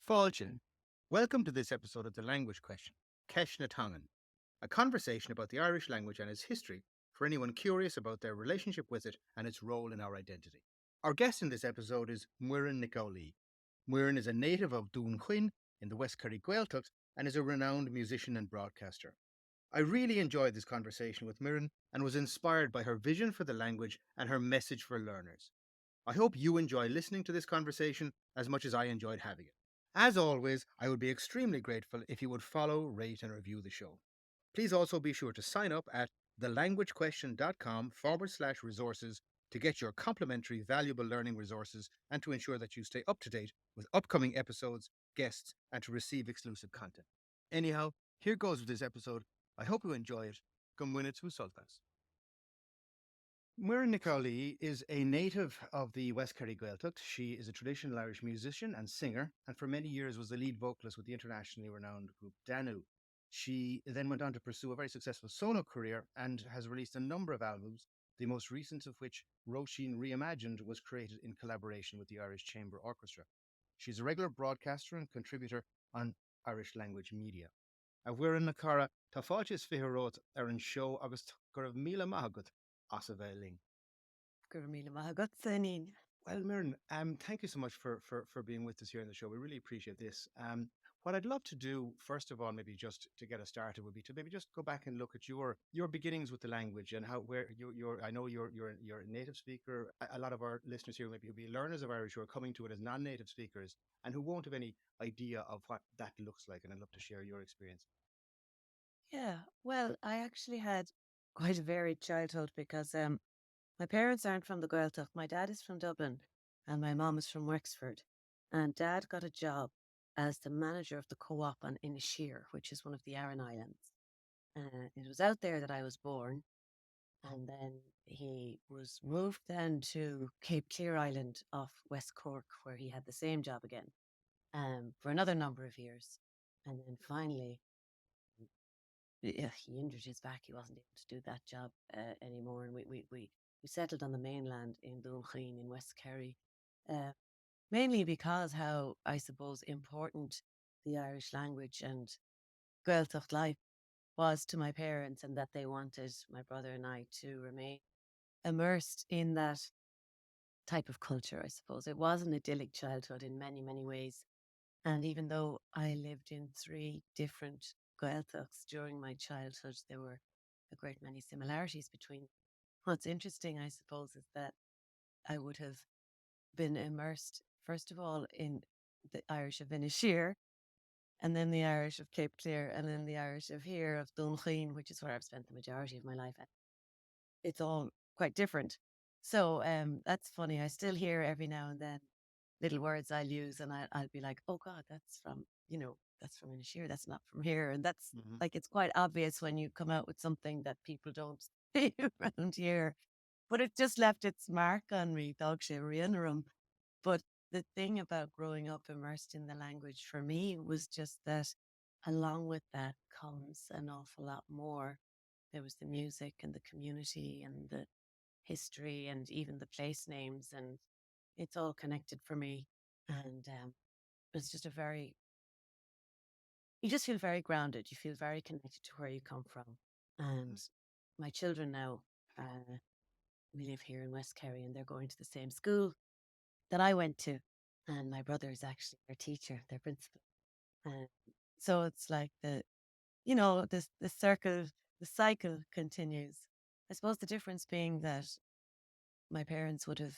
Fáilte, welcome to this episode of The Language Question, Ceis na Tongan, a conversation about the Irish language and its history for anyone curious about their relationship with it and its role in our identity. Our guest in this episode is Muireann Nic Amhlaoibh. Muireann is a native of Dún Chaoin in the West Kerry Gaeltacht and is a renowned musician and broadcaster. I really enjoyed this conversation with Muireann and was inspired by her vision for the language and her message for learners. I hope you enjoy listening to this conversation as much as I enjoyed having it. As always, I would be extremely grateful if you would follow, rate, and review the show. Please also be sure to sign up at thelanguagequestion.com/resources to get your complimentary valuable learning resources and to ensure that you stay up to date with upcoming episodes, guests, and to receive exclusive content. Anyhow, here goes with this episode. I hope you enjoy it. Come win it to Sultas. Muireann Nic Amhlaoibh is a native of the West Kerry Gaeltacht. She is a traditional Irish musician and singer, and for many years was the lead vocalist with the internationally renowned group Danu. She then went on to pursue a very successful solo career and has released a number of albums, the most recent of which, Roisin Reimagined, was created in collaboration with the Irish Chamber Orchestra. She's a regular broadcaster and contributor on Irish language media. A bhuireann na cara, tá fáilte is fiche rót ar an show agus gur raibh míle maith agat as a bheith ling. Gur míle maith agat saoín. Well, Muireann, thank you so much for being with us here in the show. We really appreciate this. What I'd love to do, first of all, maybe just to get us started, would be to maybe just go back and look at your beginnings with the language and how where you're. I know you're a native speaker. A lot of our listeners here maybe will be learners of Irish who are coming to it as non-native speakers and who won't have any idea of what that looks like. And I'd love to share your experience. Yeah, well, I actually had quite a varied childhood because my parents aren't from the Gaeltacht. My dad is from Dublin and my mom is from Wexford. And dad got a job as the manager of the co-op on Inisheer, which is one of the Aran Islands. It was out there that I was born. And then he was moved then to Cape Clear Island off West Cork, where he had the same job again for another number of years. And then finally, yeah, he injured his back. He wasn't able to do that job anymore. And we settled on the mainland in Dún Chaoin in West Kerry, uh, mainly because how, I suppose, important the Irish language and Gaeltacht life was to my parents, and that they wanted my brother and I to remain immersed in that type of culture, I suppose. It was an idyllic childhood in many, many ways. And even though I lived in three different Gaeltachts during my childhood, there were a great many similarities between. What's interesting, I suppose, is that I would have been immersed, first of all, in the Irish of Inisheer, and then the Irish of Cape Clear, and then the Irish of here, of Dún Chaoin, which is where I've spent the majority of my life. It's all quite different. So that's funny. I still hear every now and then little words I'll use, and I'll be like, oh God, that's from, that's from Inisheer, that's not from here. And that's Mm-hmm. like, it's quite obvious when you come out with something that people don't say around here. But it just left its mark on me, dog Rianarum. But the thing about growing up immersed in the language for me was just that along with that comes an awful lot more. There was the music and the community and the history and even the place names, and it's all connected for me. And it's just you just feel very grounded. You feel very connected to where you come from. And my children now, we live here in West Kerry, and they're going to the same school that I went to. And my brother is actually their teacher, their principal. Uh, so it's like the circle, the cycle continues. I suppose the difference being that my parents would have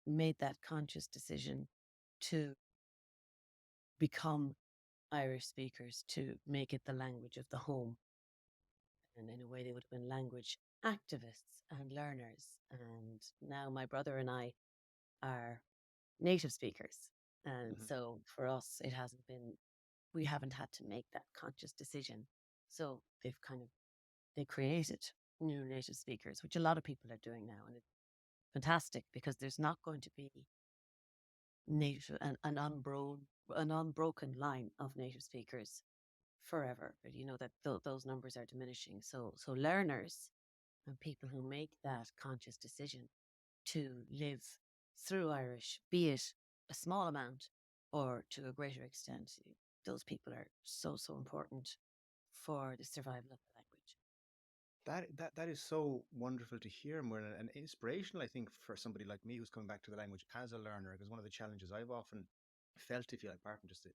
made that conscious decision to become Irish speakers, to make it the language of the home. And in a way, they would have been language activists and learners. And now my brother and I are native speakers. And Mm-hmm. so for us, we haven't had to make that conscious decision. So they created new native speakers, which a lot of people are doing now. And it's fantastic because there's not going to be native an unbroken line of native speakers forever. But you know that those numbers are diminishing. So learners and people who make that conscious decision to live through Irish, be it a small amount or to a greater extent, those people are so, so important for the survival of the language. That is so wonderful to hear, more and inspirational, I think, for somebody like me who's coming back to the language as a learner. Because one of the challenges I've often felt, if you like, apart from just the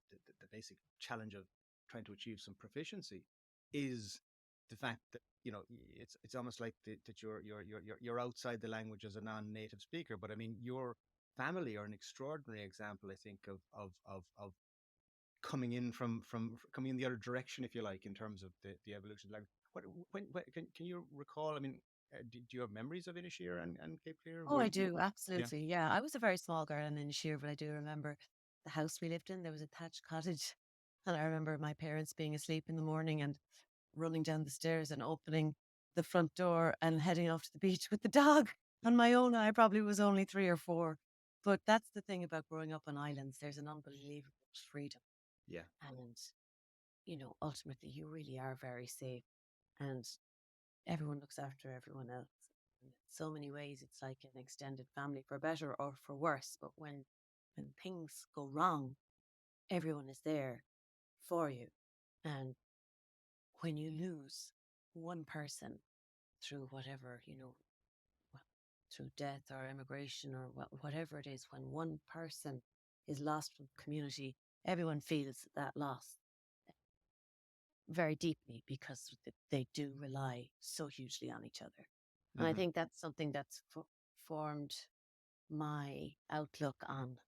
basic challenge of trying to achieve some proficiency, is the fact that it's almost like that you're outside the language as a non-native speaker. But I mean, your family are an extraordinary example, I think, of coming in from coming in the other direction, if you like, in terms of the evolution of language. When can you recall? I mean, do you have memories of Inishir and Cape Clear? Oh, I do. Yeah. Absolutely. Yeah. I was a very small girl in Sheer, but I do remember the house we lived in. There was a thatched cottage. And I remember my parents being asleep in the morning and running down the stairs and opening the front door and heading off to the beach with the dog on my own. I probably was only 3 or 4. But that's the thing about growing up on islands. There's an unbelievable freedom. Yeah. And, ultimately, you really are very safe. And everyone looks after everyone else. And in so many ways, it's like an extended family, for better or for worse. But when things go wrong, everyone is there for you. And when you lose one person through whatever, through death or immigration or whatever it is, when one person is lost from the community, everyone feels that loss very deeply because they do rely so hugely on each other. And I Hmm. think that's something that's formed my outlook on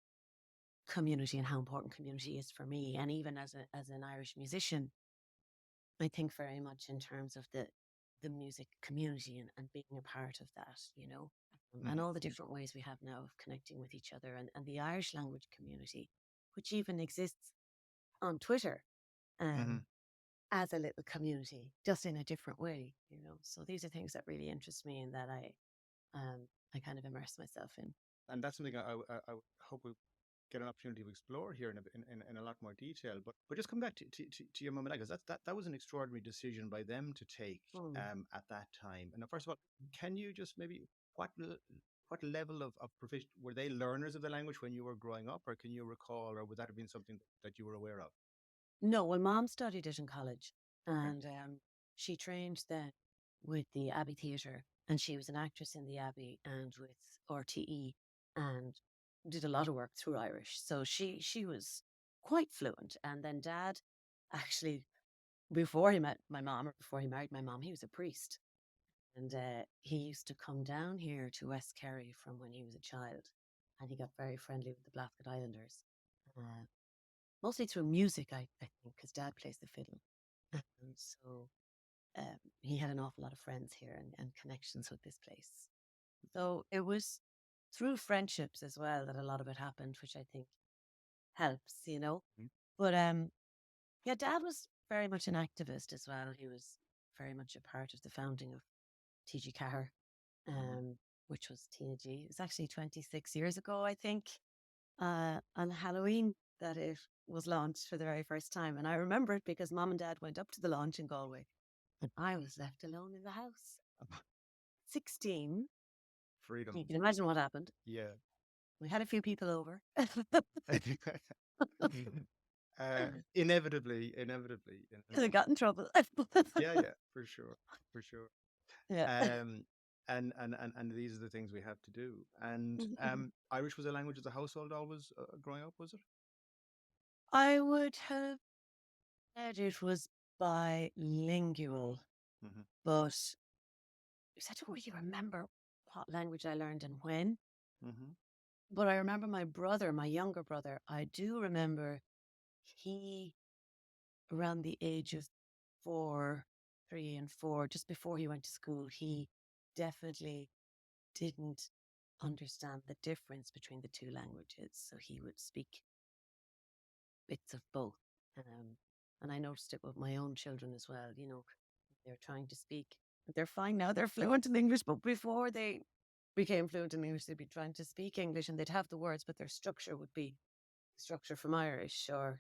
community and how important community is for me. And even as an Irish musician, I think very much in terms of the music community and being a part of that, and Hmm. all the different ways we have now of connecting with each other and the Irish language community, which even exists on Twitter. Hmm. Um, as a little community, just in a different way. So these are things that really interest me and that I kind of immerse myself in. And that's something I hope we get an opportunity to explore here in a lot more detail. But just come back to your mum and dad, because that was an extraordinary decision by them to take Mm. at that time. And first of all, can you just maybe what what level of proficiency were they learners of the language when you were growing up, or can you recall, or would that have been something that you were aware of? No, well, mom studied it in college, Okay. and she trained then with the Abbey Theatre, and she was an actress in the Abbey and with RTE, and did a lot of work through Irish. So she was quite fluent. And then dad, actually, before he met my mom or before he married my mom, he was a priest. And he used to come down here to West Kerry from when he was a child. And he got very friendly with the Blasket Islanders, uh, mostly through music, I think, because dad plays the fiddle. And so he had an awful lot of friends here and connections with this place. So it was through friendships as well that a lot of it happened, which I think helps. Mhm. But yeah, dad was very much an activist as well. He was very much a part of the founding of TG Carr, Mhm. um, which was TNG. It was actually 26 years ago, I think, on Halloween that it was launched for the very first time. And I remember it because mom and dad went up to the launch in Galway and I was left alone in the house. 16. Freedom. You can imagine what happened. Yeah. We had a few people over. Inevitably, I got in trouble. yeah, yeah, for sure, for sure. Yeah. Um, and these are the things we have to do. And Irish was a language of the household always growing up, was it? I would have said it was bilingual, Hmm. but I don't really remember what language I learned and when. Hmm. But I remember my brother, my younger brother, I do remember he, around the age of 4, 3 and 4, just before he went to school, he definitely didn't understand the difference between the two languages. So he would speak bits of both. Um, and I noticed it with my own children as well. They're trying to speak. They're fine now, they're fluent in English, but before they became fluent in English, they'd be trying to speak English and they'd have the words, but their structure would be structure from Irish. Or,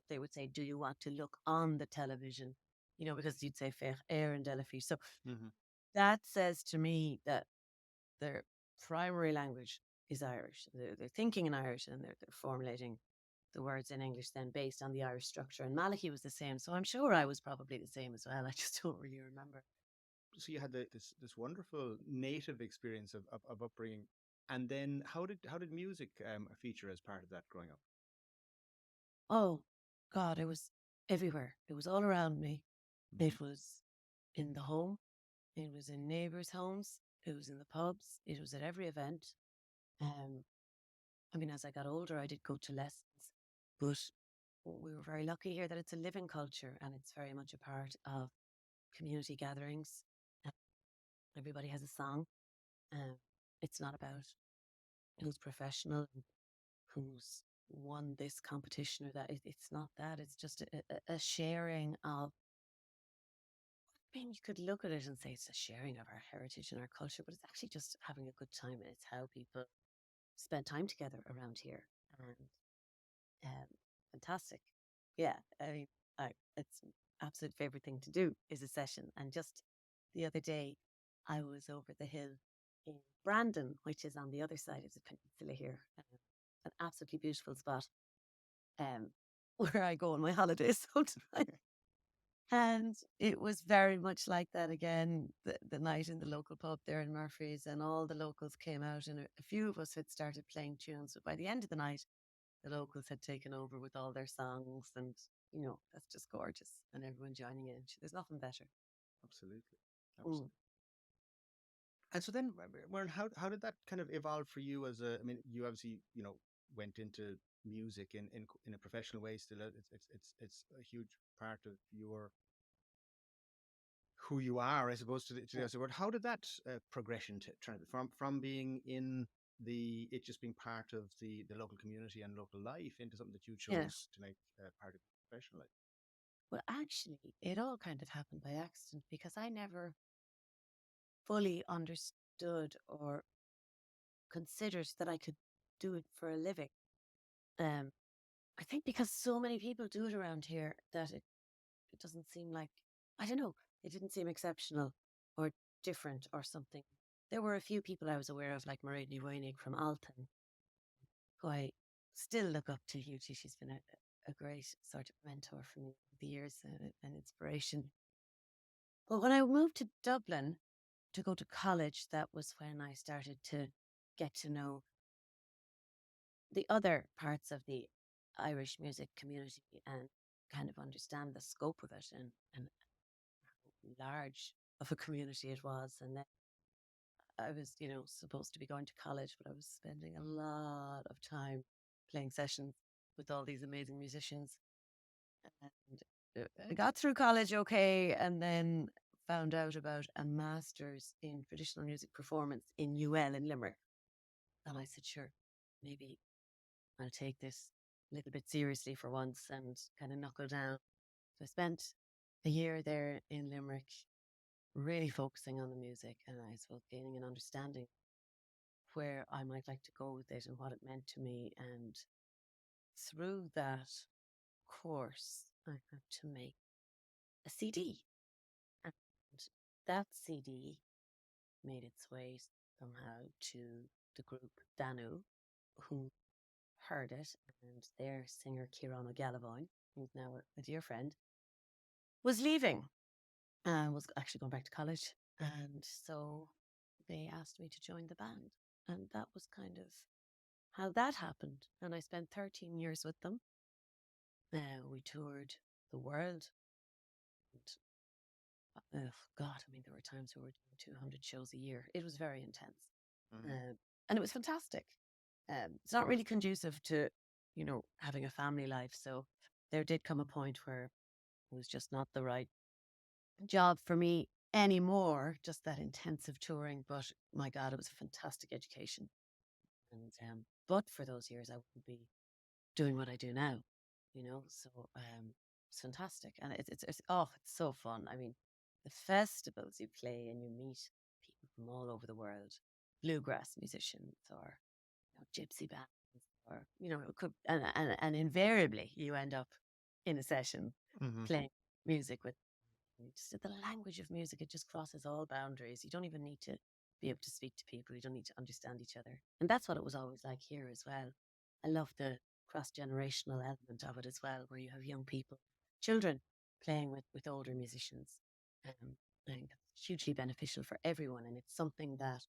they would say, do you want to look on the television? Because you'd say fair air and delafi. So Hmm. that says to me that their primary language is Irish. They're thinking in Irish and they're formulating the words in English then based on the Irish structure. And Malachy was the same. So I'm sure I was probably the same as well. I just don't really remember. So you had this wonderful native experience of upbringing, and then how did music feature as part of that growing up? Oh, God, it was everywhere. It was all around me. Hmm. It was in the home, it was in neighbours' homes, it was in the pubs, it was at every event. Um, I mean, as I got older, I did go to lessons, but we were very lucky here that it's a living culture and it's very much a part of community gatherings. Uh, Everybody has a song. Um, it's not about who's professional and who's won this competition or that. It's not that. It's just a sharing of. I mean, you could look at it and say it's a sharing of our heritage and our culture, but it's actually just having a good time. And it's how people spend time together around here. And um, fantastic. Yeah, I mean, it's absolute favorite thing to do is a session. And just the other day, I was over the hill in Brandon, which is on the other side of the peninsula here. An absolutely beautiful spot um, where I go on my holidays sometimes. And it was very much like that again, the night in the local pub there in Murphy's, and all the locals came out, and a few of us had started playing tunes. But by the end of the night, the locals had taken over with all their songs, and that's just gorgeous, and everyone joining in. There's nothing better. Absolutely, Mm. absolutely. And so then, Warren, how did that kind of evolve for you as a? I mean, you obviously went into music in a professional way. Still, it's a huge part of your who you are, I suppose, to the Yeah, outside world. How did that progression from being in it just being part of the local community and local life into something that you yeah. chose to make part of your professional life? Well, actually, it all kind of happened by accident because I never fully understood or considered that I could do it for a living. Um, I think because so many people do it around here that it doesn't seem like, I don't know, it didn't seem exceptional or different or something. There were a few people I was aware of, like Muireann Nic from Alton, who I still look up to hugely. She's been a great sort of mentor for me over the years and an inspiration. But when I moved to Dublin to go to college, that was when I started to get to know the other parts of the Irish music community and kind of understand the scope of it and how large of a community it was. And then I was, supposed to be going to college, but I was spending a lot of time playing sessions with all these amazing musicians. And I got through college okay, and then found out about a master's in traditional music performance in UL in Limerick. And I said, sure, maybe I'll take this a little bit seriously for once and kind of knuckle down. So I spent a year there in Limerick, really focusing on the music and I suppose gaining an understanding where I might like to go with it and what it meant to me. And through that course, I had to make a CD. And that CD made its way somehow to the group Danu, who heard it, and their singer Ciarán O'Gallivoyne, who's now a dear friend, was leaving and was actually going back to college. And so they asked me to join the band. And that was kind of how that happened. And I spent 13 years with them. We toured the world. And, oh, God, I mean, there were times we were doing 200 shows a year. It was very intense. Hmm. And it was fantastic. It's not really conducive to, having a family life. So there did come a point where it was just not the right job for me anymore, just that intensive touring. But my God, it was a fantastic education. And but for those years, I wouldn't be doing what I do now, So it's fantastic, and it's so fun. I mean, the festivals you play and you meet people from all over the world, bluegrass musicians or gypsy bands, or it could, and invariably you end up in a session Hmm. playing music with just the language of music. It just crosses all boundaries. You don't even need to be able to speak to people. You don't need to understand each other, and that's what it was always like here as well. I love the cross-generational element of it as well, where you have young people, children playing with older musicians. I think that's hugely beneficial for everyone. And it's something that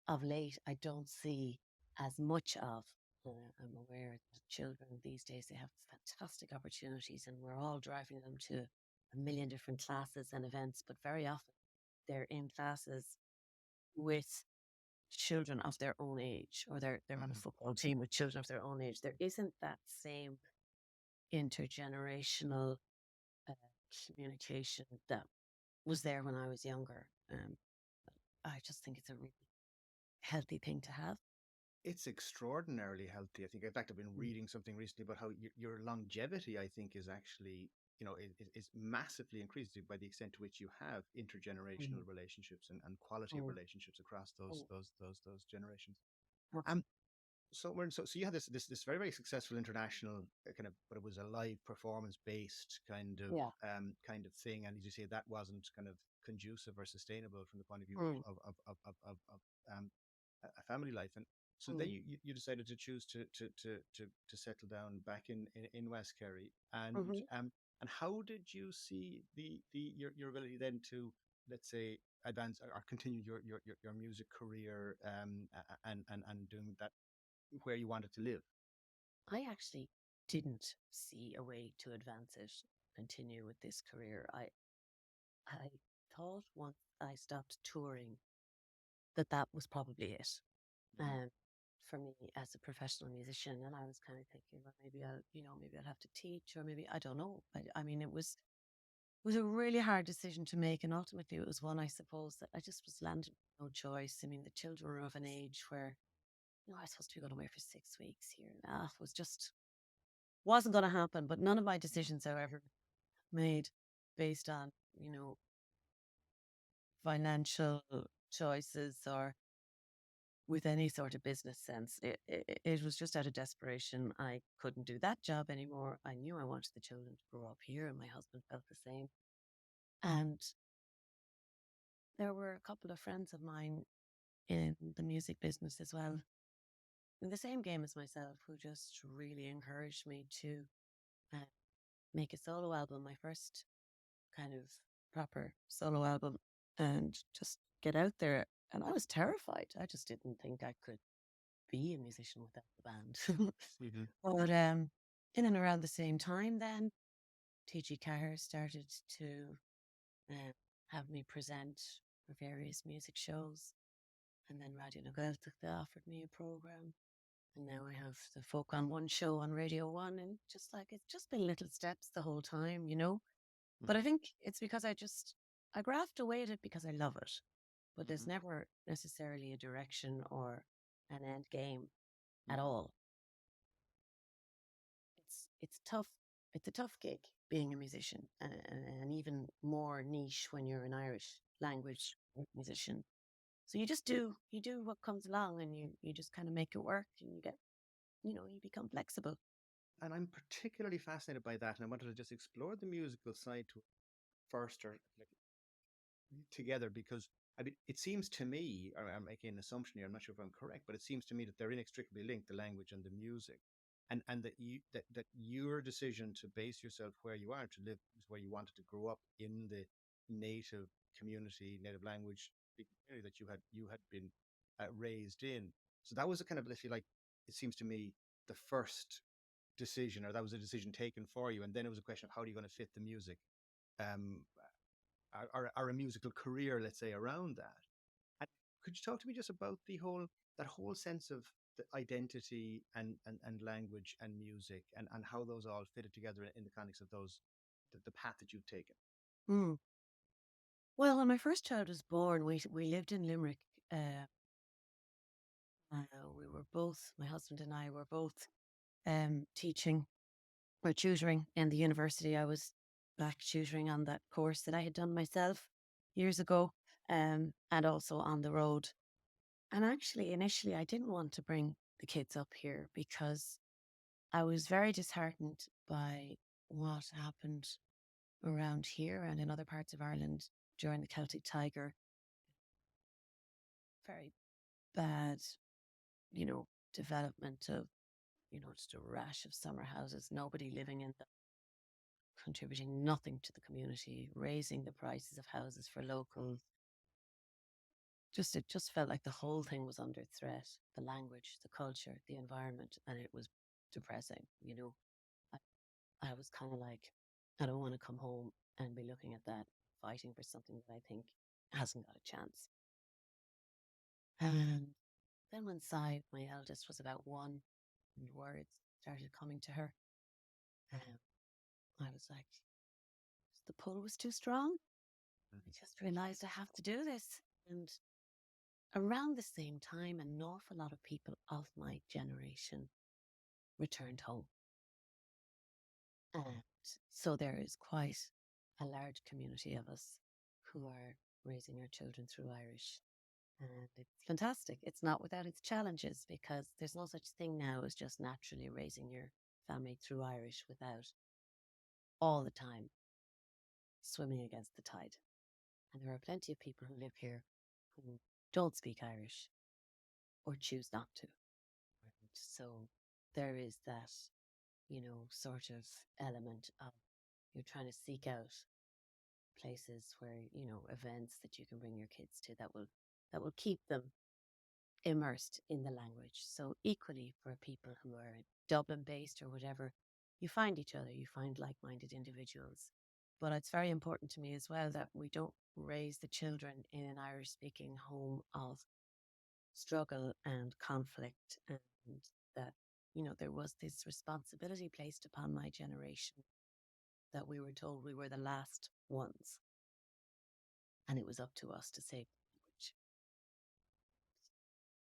of late I don't see as much of. I'm aware that children these days, they have fantastic opportunities and we're all driving them to a million different classes and events, but very often they're in classes with children of their own age, or they're on a Mhm. football team with children of their own age. There isn't that same intergenerational uh, communication that was there when I was younger. I just think it's a really healthy thing to have. It's extraordinarily healthy. I think, in fact, I've been Mm. reading something recently about how your longevity, I think, is actually, is massively increased by the extent to which you have Mm. intergenerational relationships and quality of Mm. relationships across Mm. those generations. Abs- Um, so you had this very very successful international kind of, but it was a live performance based Yeah. kind of thing, and as you say, that wasn't kind of conducive or sustainable from the point of view Mm. of a family life. And so then Mm. you decided to choose to settle down back in West Kerry. Hmm. And how did you see your ability then to, let's say, advance or continue your music career, and doing that where you wanted to live? I actually didn't see a way to advance it, continue with this career. I thought once I stopped touring that that was probably it. Mhm. um, for me as a professional musician. And I was kind of thinking, well, maybe I'll have to teach, or maybe I don't know. I mean, it was a really hard decision to make, and ultimately it was one I suppose that I just was landed with no choice. I mean, the children were of an age where I was supposed to be going away for 6 weeks here, and that was just wasn't going to happen. But none of my decisions, however, made based on you know financial choices or with any sort of business sense. It was just out of desperation. I couldn't do that job anymore. I knew I wanted the children to grow up here, and my husband felt the same. And there were a couple of friends of mine in the music business as well, in the same game as myself, who just really encouraged me to uh, make a solo album, my first kind of proper solo album, and just get out there. And I was terrified. I just didn't think I could be a musician without the band. Hmm. But in and around the same time, then TG Carr started to uh, have me present for various music shows, and then Radio Na Gaeltacht, they offered me a program, and now I have the Folk on One show on Radio One, and just like it's just been little steps the whole time. But I Hmm. think it's because I graft away at it because I love it, but there's Hmm. never necessarily a direction or an end game at Hmm. all. It's tough. It's a tough gig being a musician, and even more niche when you're an Irish language musician. So you do what comes along, and you just kind of make it work, and you become flexible. And I'm particularly fascinated by that, and I wanted to just explore the musical side to it first, or like together, because I mean, it seems to me, or I'm making an assumption here, I'm not sure if I'm correct, but it seems to me that they're inextricably linked, the language and the music. And that your decision to base yourself where you are to live is where you wanted to grow up in the native community, native language community that you had been raised in. So that was a kind of, if you like, it seems to me, the first decision, or that was a decision taken for you, and then it was a question of how are you going to fit the music, um, or a musical career, let's say, around that. And could you talk to me just about that whole sense of the identity and language and music, and how those all fitted together in the context of the path that you've taken? Mm. Well, when my first child was born, we lived in Limerick. Uh, we were both, my husband and I were both teaching or tutoring in the university. I was back tutoring on that course that I had done myself years ago, and also on the road. And actually, initially, I didn't want to bring the kids up here because I was very disheartened by what happened around here and in other parts of Ireland during the Celtic Tiger. Very bad, development of just a rash of summer houses, nobody living in them, contributing nothing to the community, raising the prices of houses for locals. It just felt like the whole thing was under threat. The language, the culture, the environment, and it was depressing. I, I was kind of like, I don't want to come home and be looking at that, fighting for something that I think hasn't got a chance. And then when Sai, my eldest, was about one, and words started coming to her, um, I was like, the pull was too strong. I just realized I have to do this. And around the same time, an awful lot of people of my generation returned home. And so there is quite a large community of us who are raising our children through Irish. And it's fantastic. It's not without its challenges because there's no such thing now as just naturally raising your family through Irish without all the time swimming against the tide. And there are plenty of people who live here who don't speak Irish or choose not to. And so there is that, sort of element of you're trying to seek out places where, events that you can bring your kids to that will keep them immersed in the language. So equally for people who are Dublin based or whatever, you find each other, you find like-minded individuals. But it's very important to me as well that we don't raise the children in an Irish speaking home of struggle and conflict, and that, there was this responsibility placed upon my generation that we were told we were the last ones and it was up to us to save the language.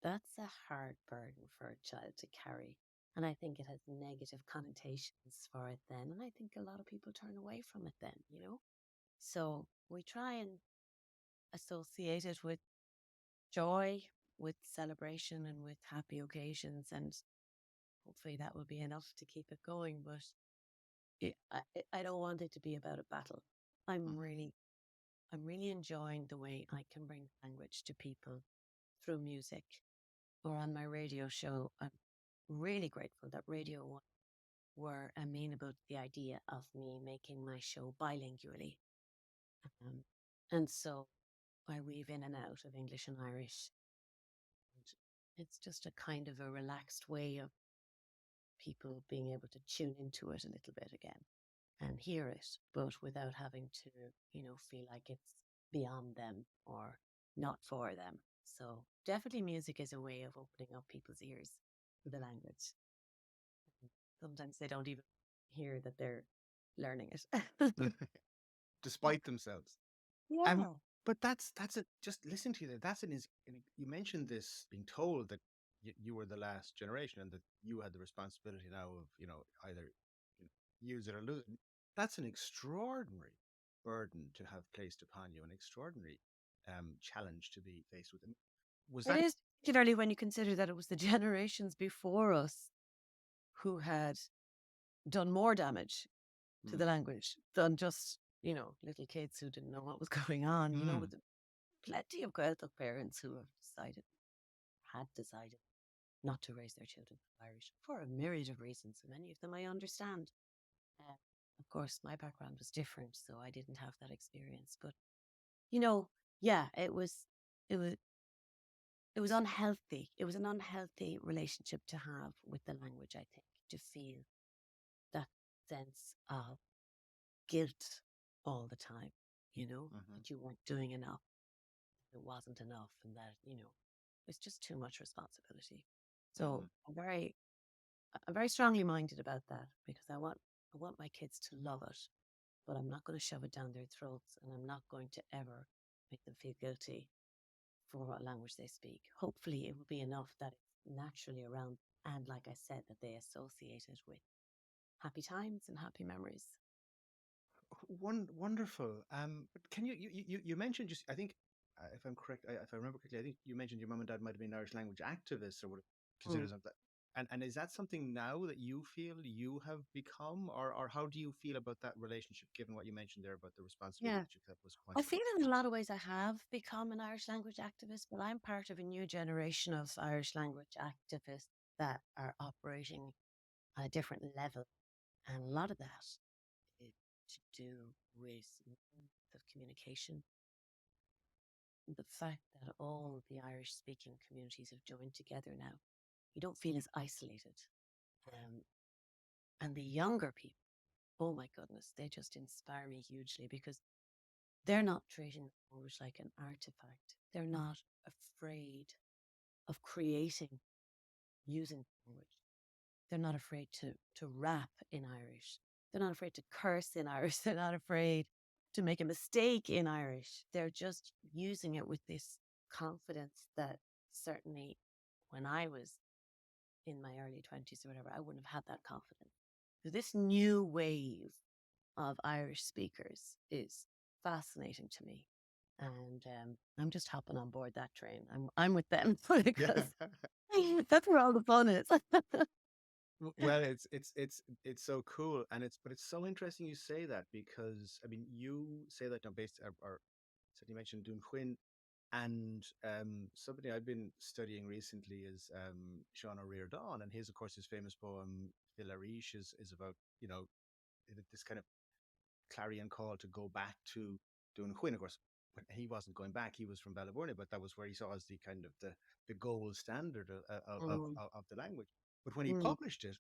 That's a hard burden for a child to carry. And I think it has negative connotations for it then. And I think a lot of people turn away from it then. So we try and associate it with joy, with celebration, and with happy occasions. And hopefully that will be enough to keep it going. But I don't want it to be about a battle. I'm really, I'm really enjoying the way I can bring language to people through music or on my radio show. I'm really grateful that Radio 1 were amenable to the idea of me making my show bilingually. Um, and so I weave in and out of English and Irish. And it's just a kind of a relaxed way of people being able to tune into it a little bit again and hear it, but without having to, feel like it's beyond them or not for them. So definitely music is a way of opening up people's ears to the language. Sometimes they don't even hear that they're learning it. Despite themselves. Um, Yeah. but that's it. Just listen to you there. You mentioned this being told that you were the last generation and that you had the responsibility now of either use it or lose it. That's an extraordinary burden to have placed upon you, an extraordinary challenge to be faced with. Was It that is, particularly when you consider that it was the generations before us who had done more damage to mm, the language than just, little kids who didn't know what was going on, mm, with plenty of Gaeltacht parents who had decided not to raise their children Irish for a myriad of reasons. Many of them I understand. Uh, of course, my background was different, so I didn't have that experience. But you know, yeah, it was it was unhealthy. It was an unhealthy relationship to have with the language. I think to feel that sense of guilt all the time. mhm, That you weren't doing enough, it wasn't enough, and that it's just too much responsibility. So mhm, I'm very strongly minded about that because I want my kids to love it, but I'm not going to shove it down their throats, and I'm not going to ever make them feel guilty for what language they speak. Hopefully, it will be enough that it's naturally around, and like I said, that they associate it with happy times and happy memories. Wonderful. But can you mentioned just I think if I'm correct, if I remember correctly, I think you mentioned your mum and dad might have been Irish language activists or would Mm. consider something. And is that something now that you feel you have become, or how do you feel about that relationship, given what you mentioned there about the responsibility Yeah. that you felt was quite I feel in a lot of ways I have become an Irish language activist, but I'm part of a new generation of Irish language activists that are operating on a different level. And a lot of that is to do with the communication, the fact that all the Irish speaking communities have joined together now. You don't feel as isolated. Um, and the younger people, oh my goodness, they just inspire me hugely because they're not treating language like an artifact. They're not afraid of creating using language. They're not afraid to rap in Irish. They're not afraid to curse in Irish. They're not afraid to make a mistake in Irish. They're just using it with this confidence that certainly when I was in my early 20s or whatever, I wouldn't have had that confidence. So this new wave of Irish speakers is fascinating to me. And I'm just hopping on board that train. I'm with them Yeah. because that's where all the fun is. Well, it's so cool, and it's so interesting you say that because I mean you say that now based or so you mentioned Dún Chaoin, and somebody I've been studying recently is Sean O'Rear Dawn, and his of course his famous poem Phil Arish is about this kind of clarion call to go back to Dún Chaoin. Of course, when he wasn't going back; he was from Ballyburney, but that was where he saw as the kind of the gold standard Mm, of the language. But when he mm, published it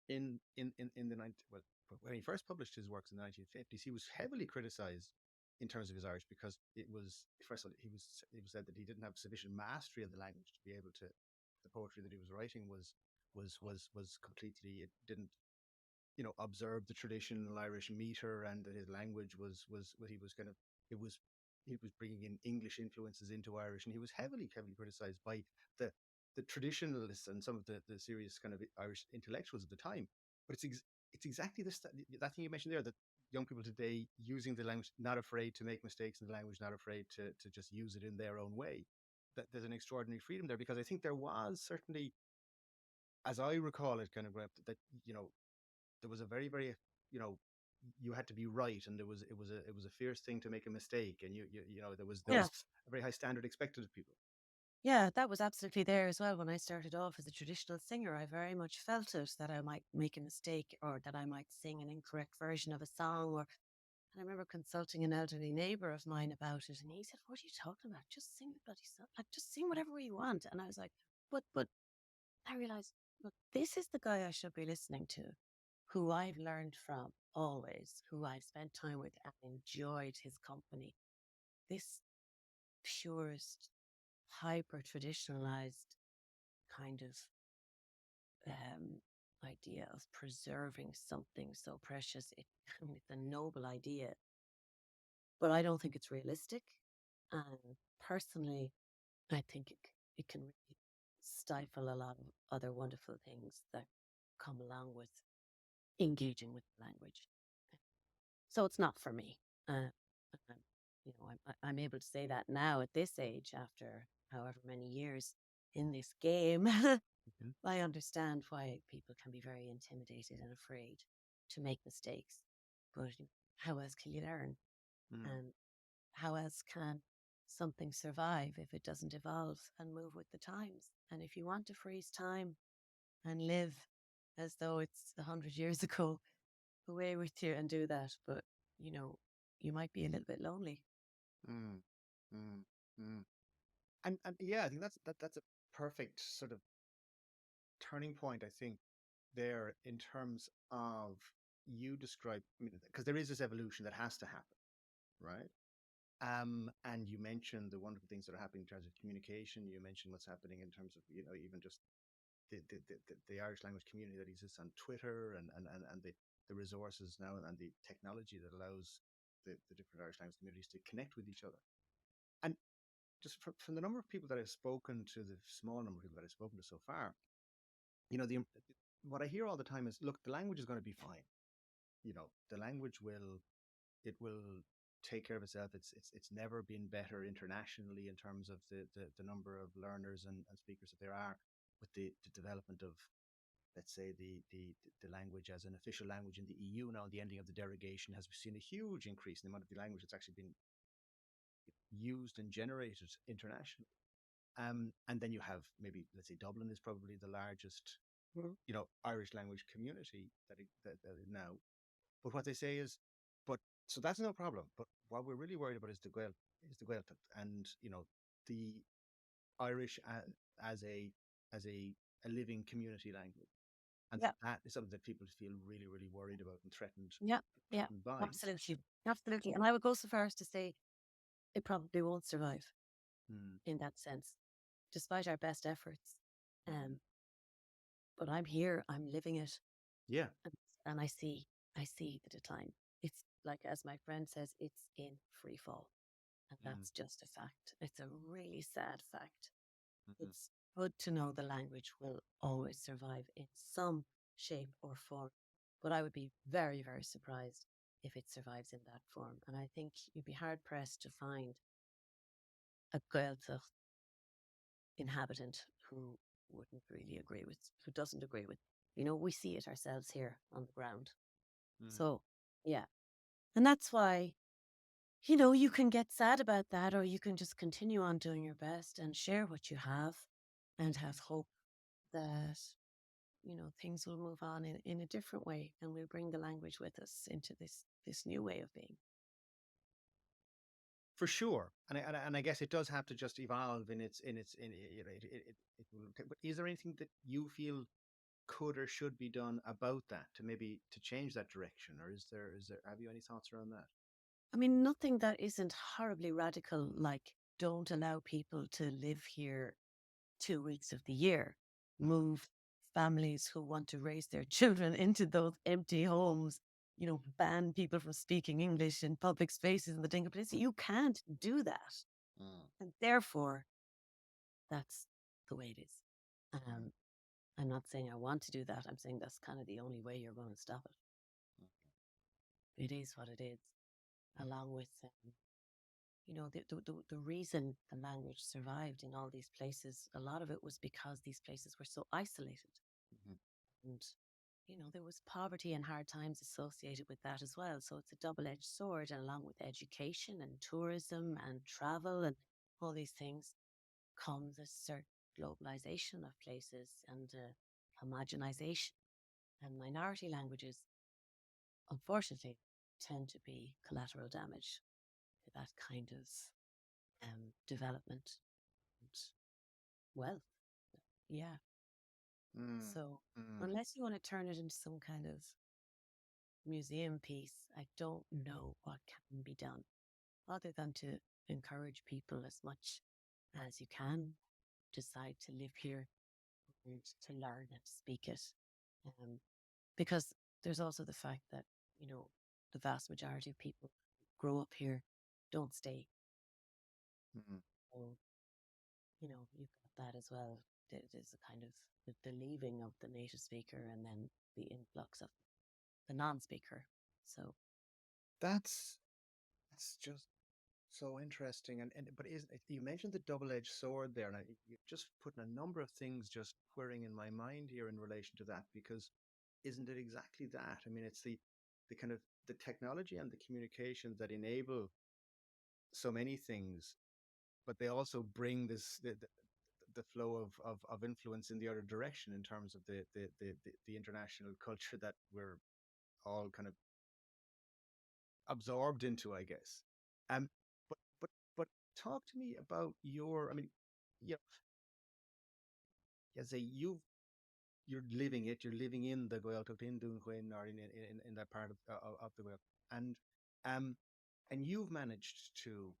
in the 90, well, when he first published his works in the 1950s, he was heavily criticized in terms of his Irish because it was first of all he was said that he didn't have sufficient mastery of the language to be able to the poetry that he was writing was completely it didn't observe the traditional Irish meter, and that his language was what he was kind of it was he was bringing in English influences into Irish, and he was heavily criticized by the the traditionalists and some of the serious kind of Irish intellectuals at the time. But it's exactly this that thing you mentioned there, that young people today using the language, not afraid to make mistakes in the language, not afraid to just use it in their own way. That there's an extraordinary freedom there, because I think there was certainly, as I recall it, kind of that there was a very you had to be right, and it was a fierce thing to make a mistake, and there was yeah. a very high standard expected of people. Yeah, that was absolutely there as well. When I started off as a traditional singer, I very much felt it that I might make a mistake or that I might sing an incorrect version of a song. Or and I remember consulting an elderly neighbour of mine about it, and he said, "What are you talking about? Just sing the bloody song. Like, just sing whatever way you want." And I was like, "But," I realized, look, this is the guy I should be listening to, who I've learned from always, who I've spent time with and enjoyed his company. This purest, hyper traditionalized kind of idea of preserving something so precious. I mean, it's a noble idea, but I don't think it's realistic. And personally, I think it can really stifle a lot of other wonderful things that come along with engaging with the language. So it's not for me. I'm, I'm able to say that now at this age, after however many years in this game. Mhm. I understand why people can be very intimidated and afraid to make mistakes. But how else can you learn? Mm. And how else can something survive if it doesn't evolve and move with the times? And if you want to freeze time and live as though it's 100 years ago, away with you and do that. But, you know, you might be a little bit lonely. Mm. Mm. Mm. And yeah, I think that's a perfect sort of turning point, I think, there in terms of you describe, I mean, because there is this evolution that has to happen, right? And you mentioned the wonderful things that are happening in terms of communication. You mentioned what's happening in terms of, even just the Irish language community that exists on Twitter, and the resources now and the technology that allows the different Irish language communities to connect with each other. And just from the number of people that I've spoken to, the small number of people that I've spoken to so far, what I hear all the time is, look, the language is going to be fine. The language will take care of itself. It's never been better internationally in terms of the number of learners and speakers that there are, with the development of, let's say, the language as an official language in the EU now, and the ending of the derogation has seen a huge increase in the amount of the language that's actually been used and generated internationally. And then you have maybe, let's say, Dublin is probably the largest, Mhm. Irish language community that is now. But what they say is, but so that's no problem. But what we're really worried about is the Gaeltacht, and the Irish as a living community language, and Yeah, that is something that people feel really really worried about and yeah, yeah, threatened by. absolutely, absolutely. And I would go so far as to say it probably won't survive Mm, in that sense, despite our best efforts. mhm. Um, but I'm here, I'm living it, Yeah. and, and I see the decline. It's like, as my friend says, it's in free fall, and Mm, that's just a fact. It's a really sad fact. mhm. It's good to know the language will always survive in some shape or form, but I would be very, very surprised if it survives in that form. And I think you'd be hard pressed to find a Gaeltacht inhabitant who wouldn't really agree with, who doesn't agree with. We see it ourselves here on the ground. Mm. So, yeah. And that's why, you can get sad about that, or you can just continue on doing your best and share what you have and have hope that things will move on in a different way, and we'll bring the language with us into this new way of being. For sure, and I guess it does have to just evolve in its. But is there anything that you feel could or should be done about that to maybe to change that direction, or is there have you any thoughts around that? I mean, nothing that isn't horribly radical, like don't allow people to live here 2 weeks of the year, move families who want to raise their children into those empty homes, ban people from speaking English in public spaces in the Dingle Peninsula. You can't do that. Mm, And therefore, that's the way it is. mm, Um, I'm not saying I want to do that. I'm saying that's kind of the only way you're going to stop it. mm, It is what it is, along with, the reason the language survived in all these places, a lot of it was because these places were so isolated. mhm. And, there was poverty and hard times associated with that as well. So it's a double edged sword. And along with education and tourism and travel and all these things comes a certain globalization of places and homogenization. And minority languages, unfortunately, tend to be collateral damage to that kind of development and wealth. Yeah. Mm, So mm. unless you want to turn it into some kind of museum piece, I don't know what can be done other than to encourage people as much as you can decide to live here and to learn and speak it. Um, because there's also the fact that, the vast majority of people who grow up here don't stay. Mm. So, you've got that as well. There's a kind of the leaving of the native speaker and then the influx of the non-speaker. So, That's just so interesting, and but isn't it, you mentioned the double-edged sword there, and you've just put a number of things just whirring in my mind here in relation to that, because isn't it exactly that? I mean, it's the kind of the technology and the communications that enable so many things, but they also bring the flow of influence in the other direction in terms of the international culture that we're all kind of absorbed into, I guess. Um, but talk to me about your. I mean, yeah, as a you're living it. You're living in the Gaeltacht, in Dún Chaoin, or in that part of the Gaeltacht, and um, and you've managed to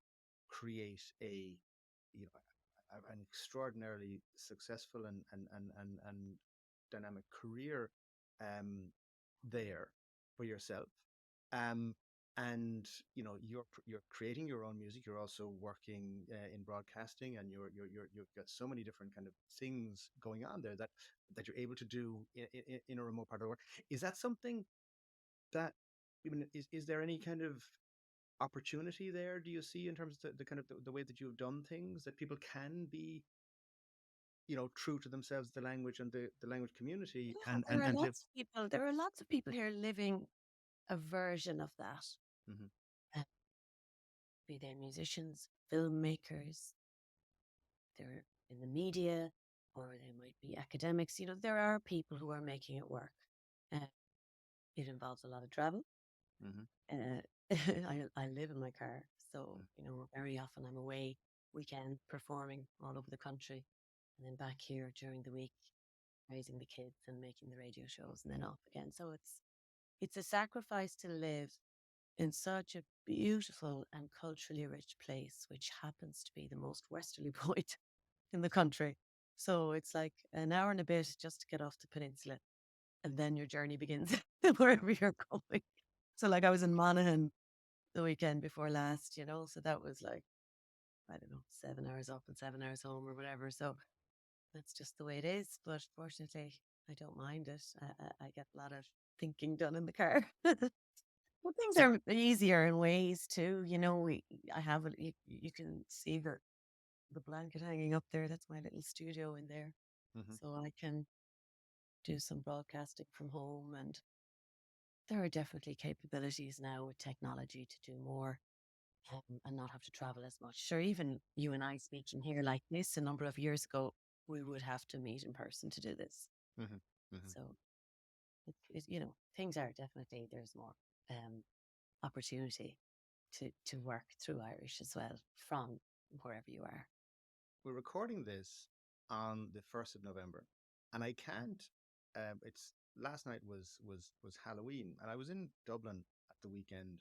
create an extraordinarily successful and dynamic career there for yourself. Um, and you're creating your own music. You're also working in broadcasting, and you've got so many different kind of things going on there that you're able to do in a remote part of the world. Is that something that, I mean, is there any kind of opportunity there, do you see, in terms of the kind of the way that you've done things, that people can be true to themselves, the language and the language community, yeah, and there and are and live. lots of people. There are lots of people here living a version of that. Hmm. Uh, be they musicians, filmmakers, they're in the media, or they might be academics. There are people who are making it work. Uh, it involves a lot of travel. Hmm. Uh, I live in my car, so very often I'm away weekend performing all over the country, and then back here during the week, raising the kids and making the radio shows, and then off again. So it's a sacrifice to live in such a beautiful and culturally rich place, which happens to be the most westerly point in the country. So it's like an hour and a bit just to get off the peninsula, and then your journey begins wherever you're going. So, like, I was in Monaghan the weekend before last, so that was like, I don't know, 7 hours up and 7 hours home or whatever. So that's just the way it is. But fortunately, I don't mind it. I get a lot of thinking done in the car. Well, things Yeah. are easier in ways too. I have it. You can see the blanket hanging up there. That's my little studio in there, Hmm. so I can do some broadcasting from home. And there are definitely capabilities now with technology to do more, and not have to travel as much. Sure, even you and I speaking here like this a number of years ago, we would have to meet in person to do this. Hmm. Hmm. So, things are definitely, there's more opportunity to work through Irish as well from wherever you are. We're recording this on the 1st of November, and I can't. It's last night was Halloween, and I was in Dublin at the weekend,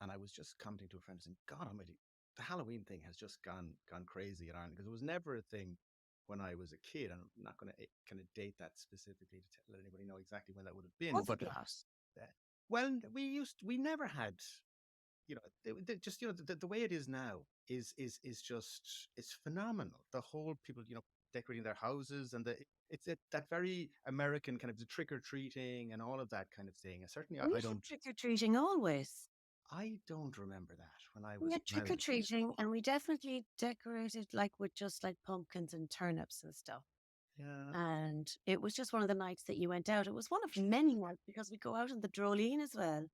and I was just commenting to a friend saying, "God Almighty, the Halloween thing has just gone crazy in Ireland because it was never a thing when I was a kid." And I'm not going to kind of date that specifically to let anybody know exactly when that would have been, Was it but not? uh, well, we never had just the way it is now is just it's phenomenal. The whole people decorating their houses and that very American kind of the trick or treating and all of that kind of thing. And certainly We had trick or treating always. I don't remember that We had when I trick or was a kid. treating, and we definitely decorated like with just like pumpkins and turnips and stuff. Yeah. And it was just one of the nights that you went out. It was one of many nights because we go out in the Droleen as well.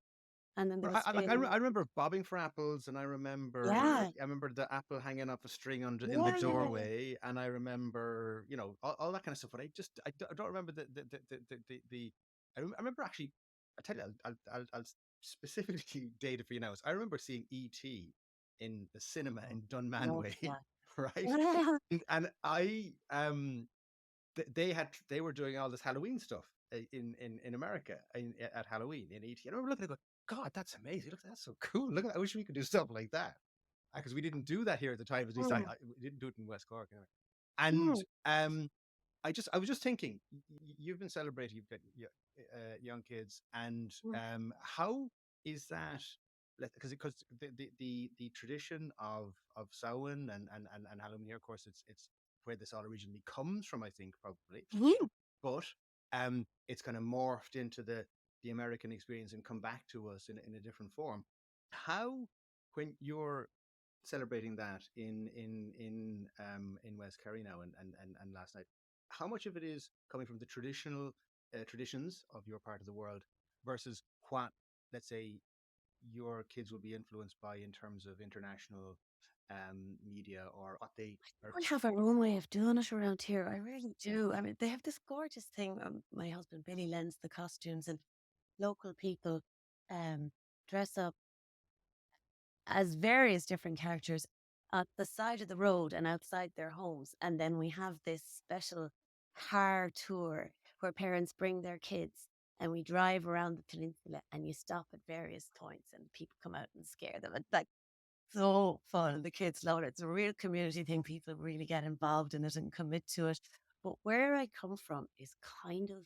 And then there But was I remember bobbing for apples, and yeah, I remember the apple hanging off a string under in the yeah. doorway, and I remember all that kind of stuff. But I don't remember I remember actually. I tell you, I'll specifically date it for you now. I remember seeing E.T. in the cinema Oh, in love Dunmanway, that. right? And they were doing all this Halloween stuff in America at Halloween in ET. I remember looking and go, God, that's amazing. Look, that's so cool. Look, I wish we could do stuff like that because we didn't do that here at the time. At least Mm, we didn't do it in West Cork anyway. mm, And I was just thinking, you've been celebrating, you've got young kids, and mm. how is that? Because the tradition of Samhain and Halloween here, of course, it's where this all originally comes from. I think probably, Mhm. but it's kind of morphed into the American experience and come back to us in a different form. How, when you're celebrating that in West Kerry now and last night, how much of it is coming from the traditional traditions of your part of the world versus what, let's say, your kids will be influenced by in terms of international media or what they are. We have our own way of doing it around here. I really do. I mean, they have this gorgeous thing. My husband Billy lends the costumes, and local people um, dress up as various different characters at the side of the road and outside their homes. And then we have this special car tour where parents bring their kids, and we drive around the peninsula, and you stop at various points and people come out and scare them. It's like so fun. The kids love it. It's a real community thing. People really get involved in it and commit to it. But where I come from is kind of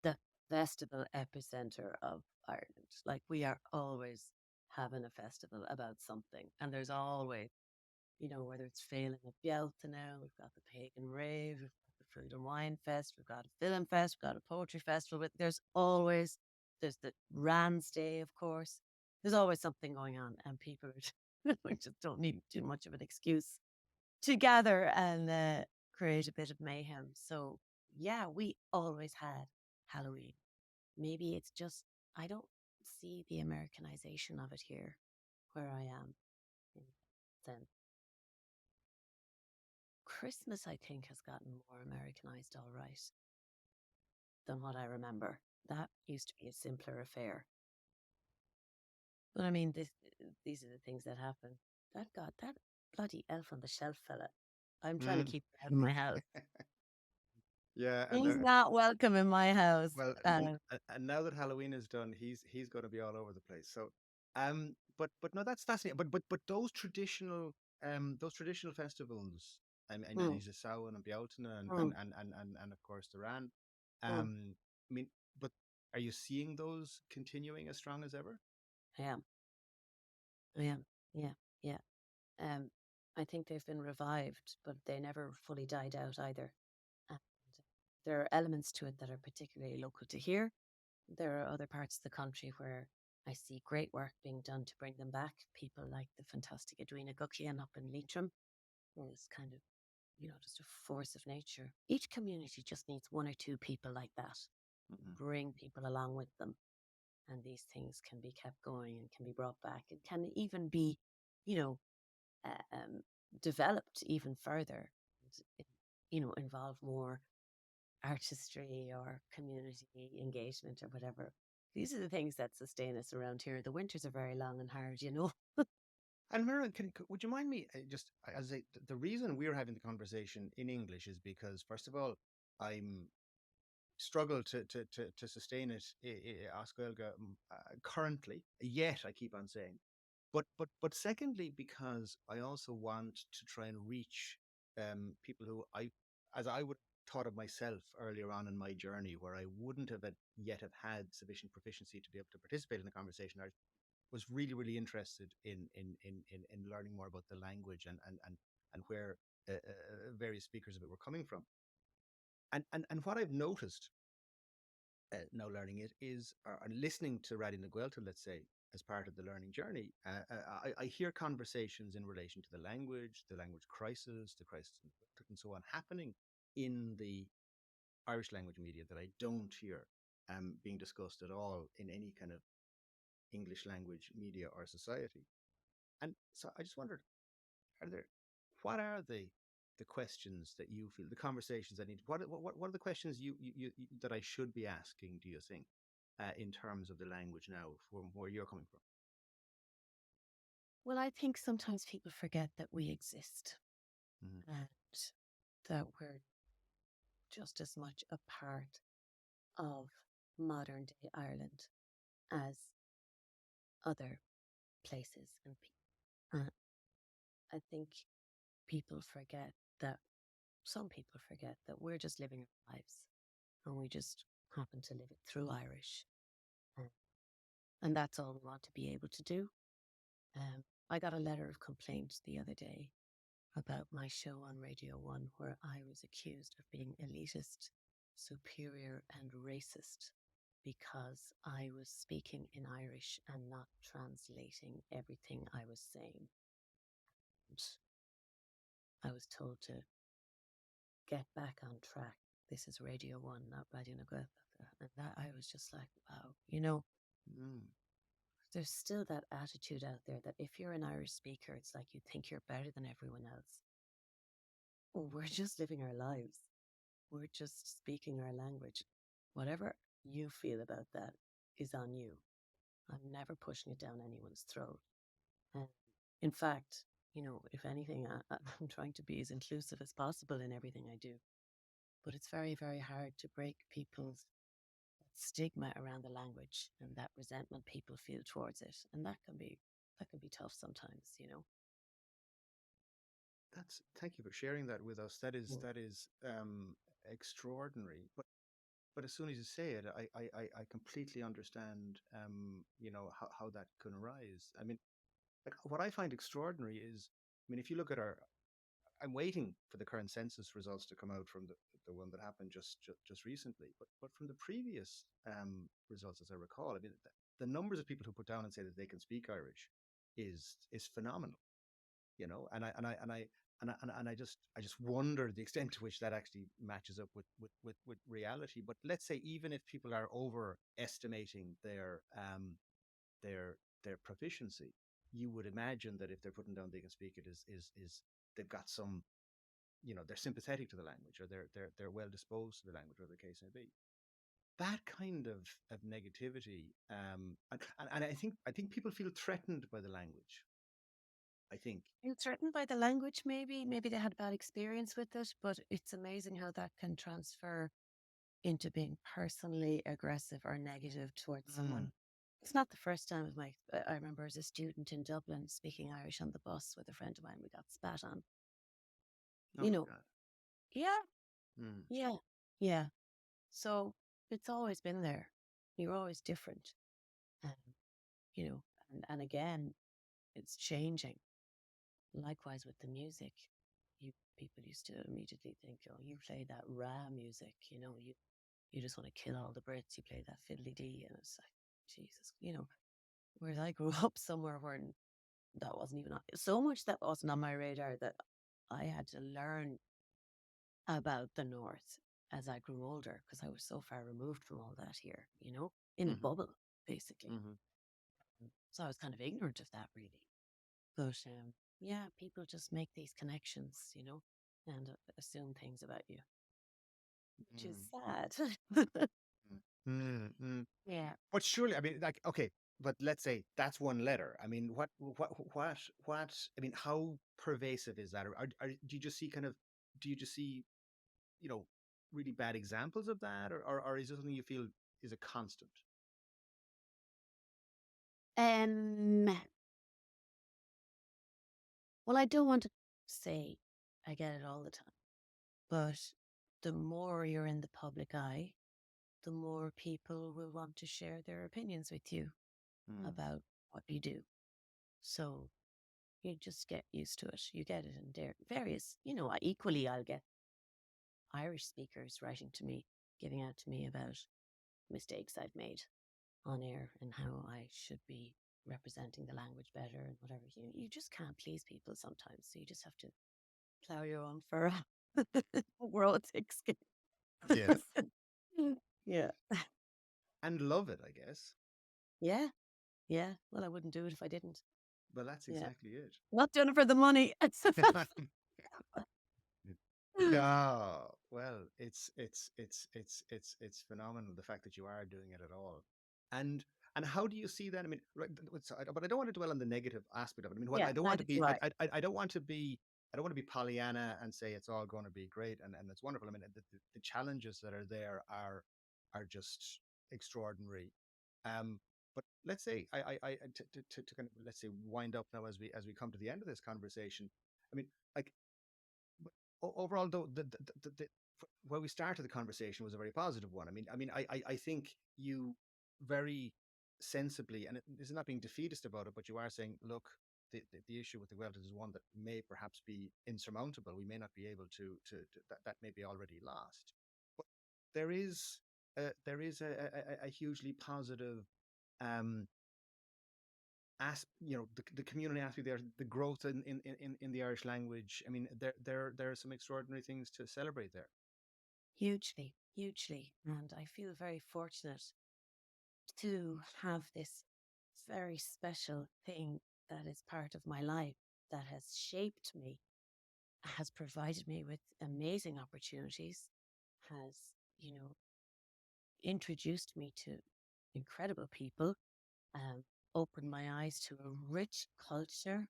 the festival epicenter of Ireland. Like, we are always having a festival about something. And there's always, whether it's Failing of Bealta now, we've got the Pagan Rave, we've got the Food and Wine Fest, we've got a film fest, we've got a poetry festival. But there's the Rans Day, of course. There's always something going on, and people we just don't need too much of an excuse to gather and create a bit of mayhem. So, yeah, we always had Halloween. Maybe it's just, I don't see the Americanization of it here where I am. In that sense. Christmas, I think, has gotten more Americanized, all right, than what I remember. That used to be a simpler affair. But I mean, these are the things that happen. That bloody elf on the shelf fella. I'm trying to Mm. keep him out of my house. Yeah, and He's not welcome in my house. well, and now that Halloween is done, he's going to be all over the place. So, but no, that's fascinating. But those traditional festivals, and Mm, he's a Samhain and Bealtaine mm, and of course the Ran. mm. I mean, but are you seeing those continuing as strong as ever? I am. I am. Yeah. Yeah. Um, I think they've been revived, but they never fully died out either. And there are elements to it that are particularly local to here. There are other parts of the country where I see great work being done to bring them back. People like the fantastic Edwina Guckian up in Leitrim, who is kind of, just a force of nature. Each community just needs one or two people like that. Mm-mm. Bring people along with them, and these things can be kept going and can be brought back. It can even be, you know, um, developed even further. And, involve more artistry or community engagement or whatever. These are the things that sustain us around here. The winters are very long and hard. And Muireann, would you mind me the reason we're having the conversation in English is because first of all, I'm struggle to sustain it as Gaeilge, currently. Yet I keep on saying, but secondly, because I also want to try and reach people who as I would have thought of myself earlier on in my journey, where I wouldn't have yet have had sufficient proficiency to be able to participate in the conversation. I was really really interested in learning more about the language and where various speakers of it were coming from. And what I've noticed now learning it is listening to Radi na Gaelta, let's say, as part of the learning journey. I hear conversations in relation to the language crisis, the crisis in Gaeltacht, and so on, happening in the Irish language media that I don't hear being discussed at all in any kind of English language media or society. And so I just wondered, are there, what are the questions that you feel, the conversations that need, what are the questions that I should be asking, do you think, in terms of the language now from where you're coming from? Well, I think sometimes people forget that we exist Mm-hmm. and that we're just as much a part of modern day Ireland as other places and people. I think people forget that some people forget that we're just living our lives and we just happen to live it through Irish. Um, And that's all we want to be able to do. I got a letter of complaint the other day about my show on Radio 1 where I was accused of being elitist, superior, and racist because I was speaking in Irish and not translating everything I was saying. And I was told to get back on track. This is Radio 1, not Radio na Gaeltacht. And that I was just like, wow, Mm. there's still that attitude out there that if you're an Irish speaker, it's like you think you're better than everyone else. Well, we're just living our lives. We're just speaking our language. Whatever you feel about that is on you. I'm never pushing it down anyone's throat. And in fact, if anything, I'm trying to be as inclusive as possible in everything I do. But it's very, very hard to break people's stigma around the language and that resentment people feel towards it. And that can be tough sometimes. Thank you for sharing that with us. That is Mm. extraordinary. But as soon as you say it, I completely understand, how that can arise. I mean, like what I find extraordinary is, I mean, if you look at I'm waiting for the current census results to come out from the one that happened just recently. But from the previous results, as I recall, I mean, the numbers of people who put down and say that they can speak Irish is phenomenal. And I just wonder the extent to which that actually matches up with reality. But let's say even if people are overestimating their their proficiency, you would imagine that if they're putting down they can speak it is they've got some they're sympathetic to the language, or they're well disposed to the language, whatever the case may be. That kind of negativity, and I think people feel threatened by the language. I think. Feel threatened by the language, maybe. Maybe they had a bad experience with it, but it's amazing how that can transfer into being personally aggressive or negative towards Mm. someone. It's not the first time of my. I remember as a student in Dublin speaking Irish on the bus with a friend of mine. We got spat on. Oh You my know, God. yeah, Mm. yeah, yeah. So it's always been there. You're always different, um, and again, it's changing. Likewise with the music, you people used to immediately think, oh, you play that raw music, you just want to kill all the Brits. You play that fiddly dee, and it's like Jesus, Whereas I grew up somewhere where that wasn't even so much that wasn't on my radar that I had to learn about the North as I grew older because I was so far removed from all that here, in a Mm-hmm. bubble basically. Mm-hmm. So I was kind of ignorant of that really. But yeah, people just make these connections, and assume things about you, which is Mm. sad. Mm. Mm. Yeah. But surely, I mean, like, okay, but let's say that's one letter. I mean, what? I mean, how pervasive is that? Or do you just see do you just see, you know, really bad examples of that, or is it something you feel is a constant? Um. Well, I don't want to say I get it all the time, but the more you're in the public eye, the more people will want to share their opinions with you Mm. about what you do. So you just get used to it. You get it in various, equally, I'll get Irish speakers writing to me, giving out to me about mistakes I've made on air and how I should be representing the language better and whatever. You just can't please people sometimes. So you just have to plow your own furrow. Grow a thick skin. Yes. Yeah. And love it, I guess. Yeah. Yeah. Well, I wouldn't do it if I didn't. But that's Yeah. exactly it. Not doing it for the money. Yeah, well, it's phenomenal the fact that you are doing it at all, and how do you see that? I mean, right, but I don't want to dwell on the negative aspect of it. I mean, what Yeah, I don't want to neither be, do I. I don't want to be, I don't want to be Pollyanna and say it's all going to be great and it's wonderful. I mean, the challenges that are there are just extraordinary. But let's say to kind of let's say wind up now as we come to the end of this conversation. I mean, like but overall, though, where we started the conversation was a very positive one. I think you very sensibly, and this is not being defeatist about it, but you are saying, look, the issue with the Gaeltacht is one that may perhaps be insurmountable. We may not be able to that may be already lost. But there is a hugely positive um, the community aspect there, the growth in the Irish language. I mean, there are some extraordinary things to celebrate there. Hugely, hugely. And I feel very fortunate to have this very special thing that is part of my life that has shaped me, has provided me with amazing opportunities, has, you know, introduced me to incredible people, um, opened my eyes to a rich culture,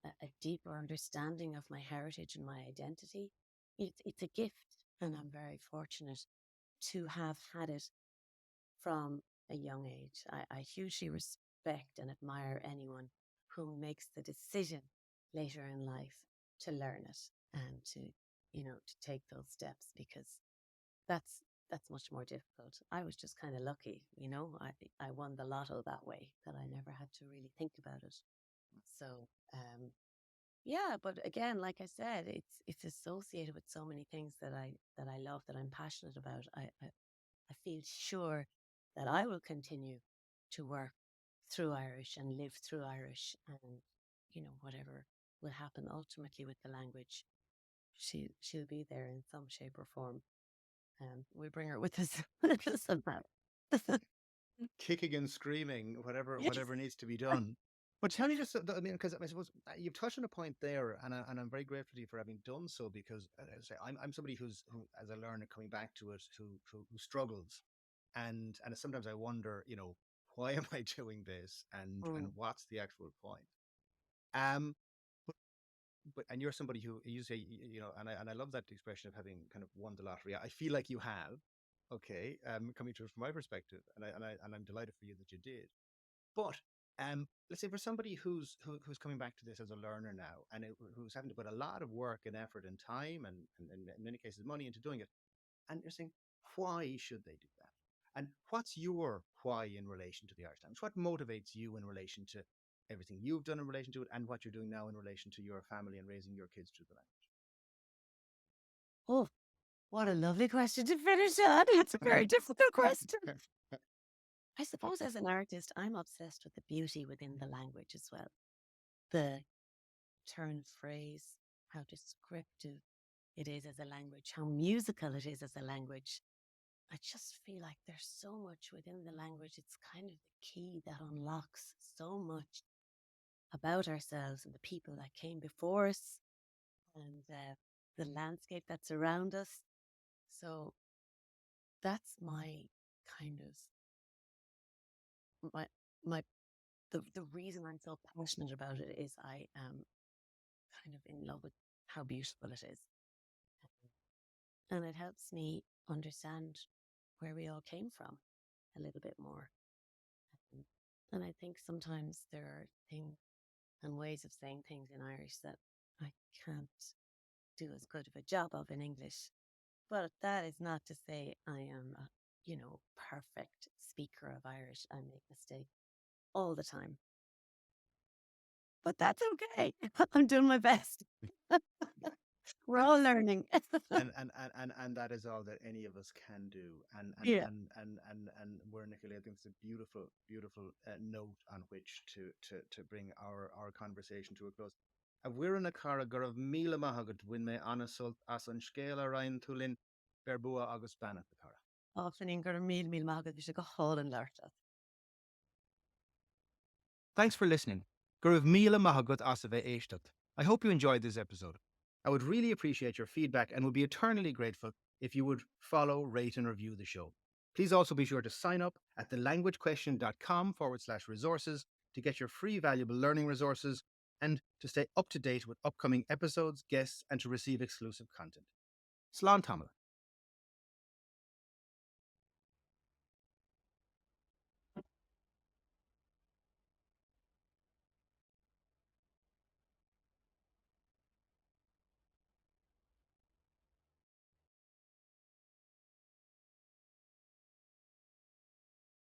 a deeper understanding of my heritage and my identity. It's a gift, and I'm very fortunate to have had it from a young age. I hugely respect and admire anyone who makes the decision later in life to learn it and to take those steps because that's that's much more difficult. I was just kind of lucky, I won the lotto that way that I never had to really think about it. So, yeah, but again, like I said, it's associated with so many things that I love, that I'm passionate about. I feel sure that I will continue to work through Irish and live through Irish, and whatever will happen ultimately with the language, she'll be there in some shape or form. We bring her with us somehow. Kicking and screaming, Yes, whatever needs to be done. But tell me just, I mean, because I suppose you've touched on a point there, and I'm very grateful to you for having done so, because as I say, I'm somebody who, as a learner coming back to it, who struggles, and sometimes I wonder, why am I doing this, and Mm. what's the actual point? Um, and you're somebody who you say, and I love that expression of having kind of won the lottery. I feel like you have, okay, coming to it from my perspective, and I'm delighted for you that you did. But let's say for somebody who's coming back to this as a learner now, and who's having to put a lot of work and effort and time, and in many cases money into doing it, and you're saying, why should they do that? And what's your why in relation to the Irish language? What motivates you in relation to everything you've done in relation to it, and what you're doing now in relation to your family and raising your kids through the Oh, what a lovely question to finish on. It's a very difficult question. language? I suppose as an artist, I'm obsessed with the beauty within the language as well. The turn of phrase, how descriptive it is as a language, how musical it is as a language. I just feel like there's so much within the language. It's kind of the key that unlocks so much about ourselves and the people that came before us and the landscape that's around us. So that's my kind of my my the reason I'm so passionate about it is I am kind of in love with how beautiful it is. And it helps me understand where we all came from a little bit more. Um, And I think sometimes there are things and ways of saying things in Irish that I can't do as good of a job of in English. But that is not to say I am a, perfect speaker of Irish. I make mistakes all the time. But that's okay. I'm doing my best. We're all learning. And that is all that any of us can do. Yeah. And we're, Nicola, I think it's a beautiful note on which to bring our conversation to a close. A we're in a cara gur of míle mahagat win me anasult as an scéla rain tulin berbua agus banat the cara. Often in gur mil mágad bhí sé go háil an leirta. Thanks for listening. Gur of míle mahagat as a bheith I hope you enjoyed this episode. I would really appreciate your feedback and would be eternally grateful if you would follow, rate, and review the show. Please also be sure to sign up at thelanguagequestion.com/resources to get your free valuable learning resources and to stay up to date with upcoming episodes, guests, and to receive exclusive content. Slán Tamil.